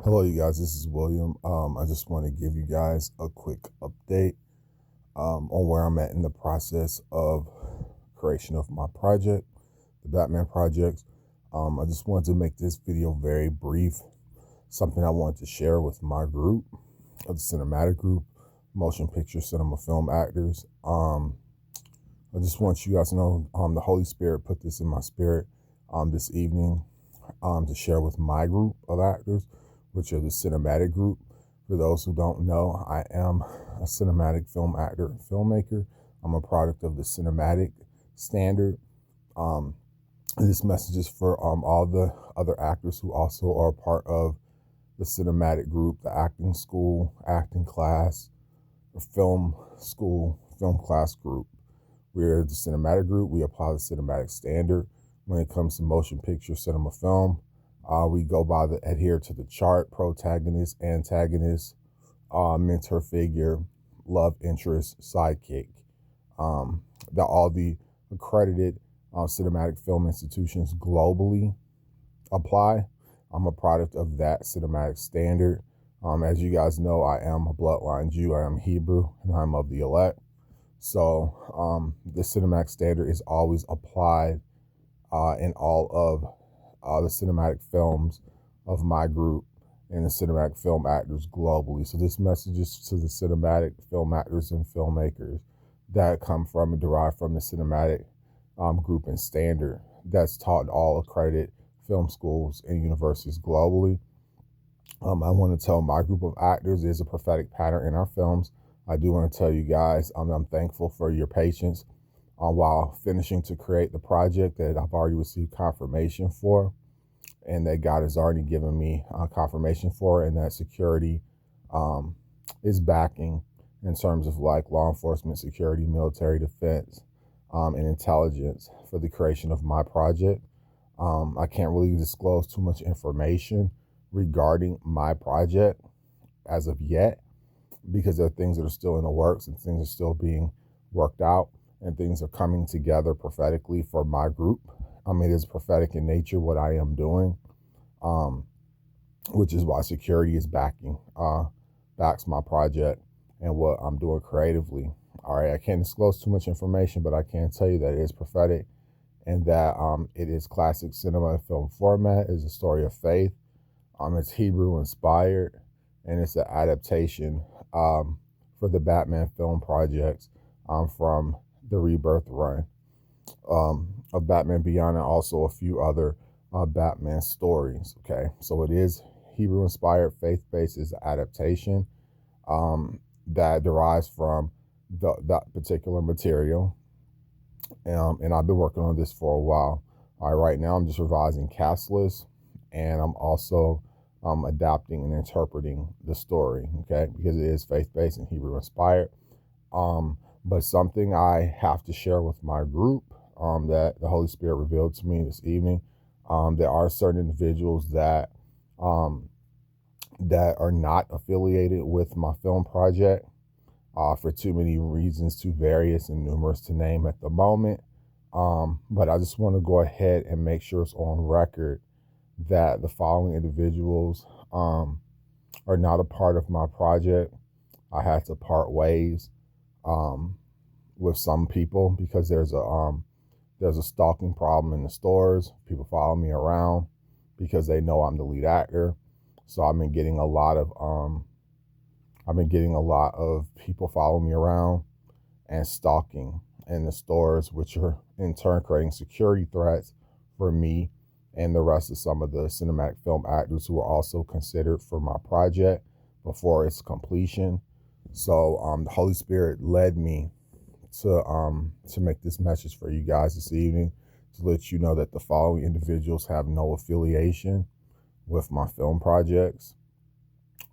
Hello, you guys. This is William. I just want to give you guys a quick update on where I'm at in the process of creation of my project, the Batman project. I just wanted to make this video very brief. Something I wanted to share with my group, the cinematic group, motion picture, cinema, film actors. I just want you guys to know the Holy Spirit put this in my spirit this evening to share with my group of actors, which are the cinematic group. For those who don't know, I am a cinematic film actor and filmmaker. I'm a product of the cinematic standard. This message is for all the other actors who also are part of the cinematic group, the acting school, acting class, the film school, film class group. We're the cinematic group. We apply the cinematic standard when it comes to motion picture, cinema, film. We go by adhere to the chart: protagonist, antagonist, mentor figure, love interest, sidekick. All the accredited cinematic film institutions globally apply. I'm a product of that cinematic standard. As you guys know, I am a bloodline Jew. I am Hebrew, and I'm of the elect. So the cinematic standard is always applied in all of the cinematic films of my group and the cinematic film actors globally. So this message is to the cinematic film actors and filmmakers that come from and derive from the cinematic group and standard that's taught in all accredited film schools and universities globally. I want to tell my group of actors there's a prophetic pattern in our films. I do want to tell you guys I'm thankful for your patience while finishing to create the project that I've already received confirmation for, and that God has already given me confirmation for, and that security is backing in terms of like law enforcement, security, military defense, and intelligence for the creation of my project. I can't really disclose too much information regarding my project as of yet, because there are things that are still in the works and things are still being worked out and things are coming together prophetically for my group. It is prophetic in nature what I am doing, which is why security is backs my project and what I'm doing creatively. All right, I can't disclose too much information, but I can tell you that it is prophetic and that it is classic cinema and film format. It's a story of faith. It's Hebrew inspired, and it's an adaptation for the Batman film projects from the Rebirth run of Batman Beyond, and also a few other Batman stories. Okay, so it is Hebrew inspired, faith based, is adaptation that derives from that particular material. And I've been working on this for a while. All right, right now I'm just revising cast lists, and I'm also adapting and interpreting the story, okay, because it is faith-based and Hebrew inspired. But something I have to share with my group that the Holy Spirit revealed to me this evening, there are certain individuals that are not affiliated with my film project for too many reasons, too various and numerous to name at the moment. But I just want to go ahead and make sure it's on record that the following individuals are not a part of my project. I had to part ways with some people because there's a stalking problem in the stores. People follow me around because they know I'm the lead actor. So I've been getting a lot of people following me around and stalking in the stores, which are in turn creating security threats for me and the rest of some of the cinematic film actors who are also considered for my project before its completion. So the Holy Spirit led me to make this message for you guys this evening, to let you know that the following individuals have no affiliation with my film projects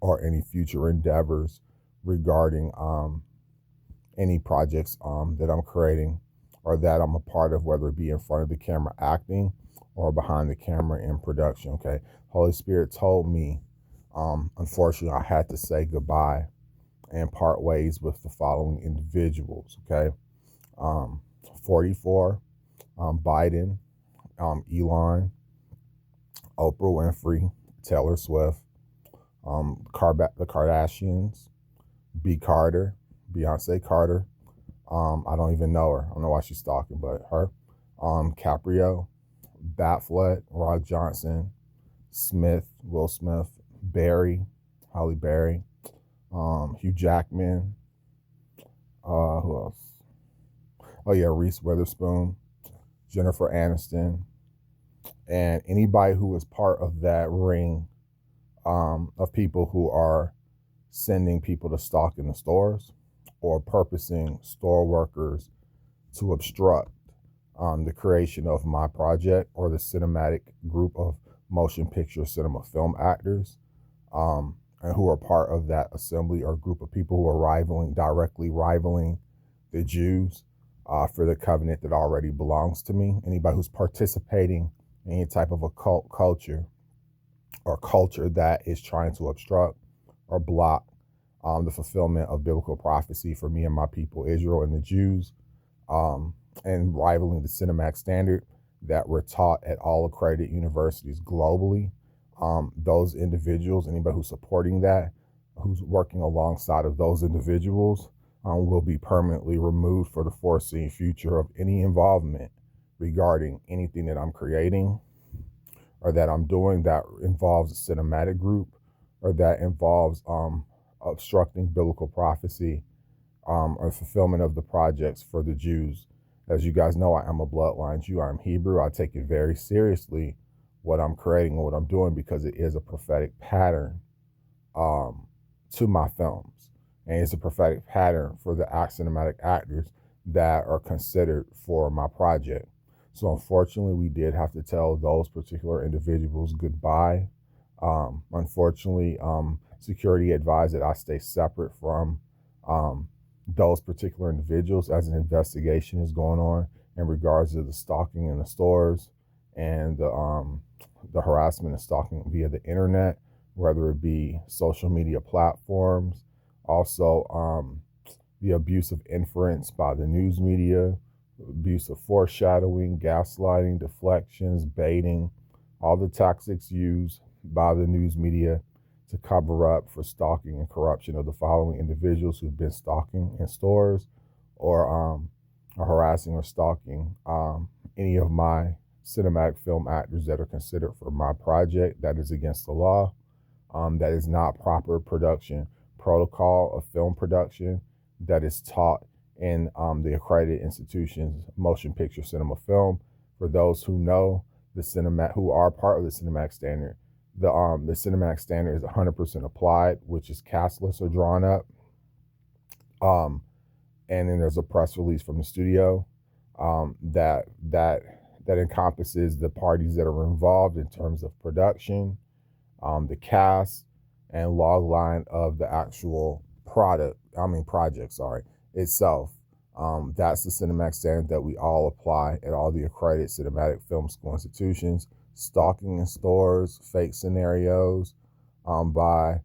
or any future endeavors regarding any projects that I'm creating or that I'm a part of, whether it be in front of the camera acting or behind the camera in production. Okay, Holy Spirit told me, unfortunately, I had to say goodbye and part ways with the following individuals. Okay, 44, Biden, Elon, Oprah Winfrey, Taylor Swift, the Kardashians, B. Carter, Beyonce Carter. I don't even know her. I don't know why she's stalking, but her. Caprio, Batfleck, Rod Johnson, Smith, Will Smith, Barry, Halle Berry, Hugh Jackman. Who else? Oh yeah, Reese Witherspoon, Jennifer Aniston, and anybody who is part of that ring of people who are sending people to stalk in the stores or purposing store workers to obstruct the creation of my project or the cinematic group of motion picture cinema film actors, and who are part of that assembly or group of people who are directly rivaling the Jews for the covenant that already belongs to me. Anybody who's participating in any type of occult culture or culture that is trying to obstruct or block the fulfillment of biblical prophecy for me and my people, Israel and the Jews, and rivaling the cinematic standard that we're taught at all accredited universities globally. Those individuals, anybody who's supporting that, who's working alongside of those individuals, will be permanently removed for the foreseen future of any involvement regarding anything that I'm creating or that I'm doing that involves a cinematic group or that involves obstructing biblical prophecy or fulfillment of the projects for the Jews. As you guys know, I am a bloodline Jew. I'm Hebrew. I take it very seriously what I'm creating and what I'm doing because it is a prophetic pattern to my films. And it's a prophetic pattern for the cinematic actors that are considered for my project. So unfortunately, we did have to tell those particular individuals goodbye. Unfortunately, security advised that I stay separate from those particular individuals as an investigation is going on in regards to the stalking in the stores and the harassment and stalking via the internet, whether it be social media platforms, also the abuse of inference by the news media, abuse of foreshadowing, gaslighting, deflections, baiting, all the tactics used by the news media to cover up for stalking and corruption of the following individuals who've been stalking in stores or harassing or stalking any of my cinematic film actors that are considered for my project. That is against the law. That is not proper production protocol of film production that is taught in the accredited institutions, motion picture cinema film. For those who know who are part of the cinematic standard, the cinematic standard is 100% applied, which is castless or drawn up. And then there's a press release from the studio that encompasses the parties that are involved in terms of production, the cast, and log line of the actual project itself. That's the cinematic standard that we all apply at all the accredited cinematic film school institutions. Stalking in stores, fake scenarios by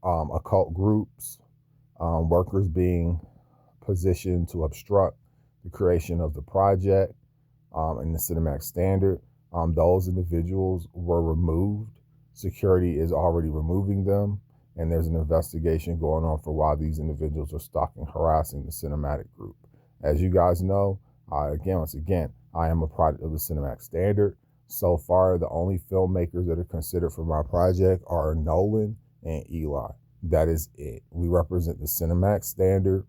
occult groups, workers being positioned to obstruct the creation of the project and the cinematic standard. Those individuals were removed. Security is already removing them, and there's an investigation going on for why these individuals are stalking, harassing the cinematic group. As you guys know, once again, I am a product of the cinematic standard. So far, the only filmmakers that are considered for my project are Nolan and Eli. That is it. We represent the cinematic standard,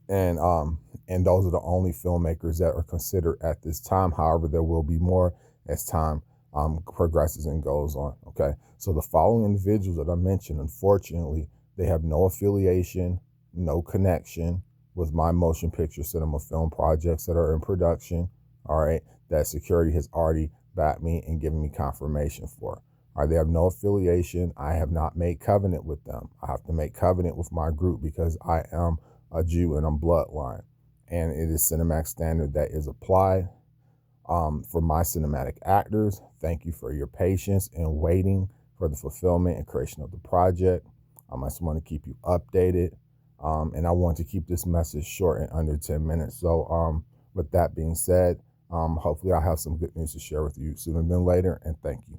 and those are the only filmmakers that are considered at this time. However, there will be more as time progresses and goes on. Okay, so the following individuals that I mentioned, unfortunately, they have no affiliation, no connection with my motion picture cinema film projects that are in production. All right, that security has already backed me and given me confirmation for. All right, they have no affiliation. I have not made covenant with them. I have to make covenant with my group because I am a Jew and I'm bloodline, and it is cinematic standard that is applied. For my cinematic actors, thank you for your patience and waiting for the fulfillment and creation of the project. I just want to keep you updated, and I want to keep this message short and under 10 minutes. So with that being said, Hopefully I'll have some good news to share with you sooner than later, and thank you.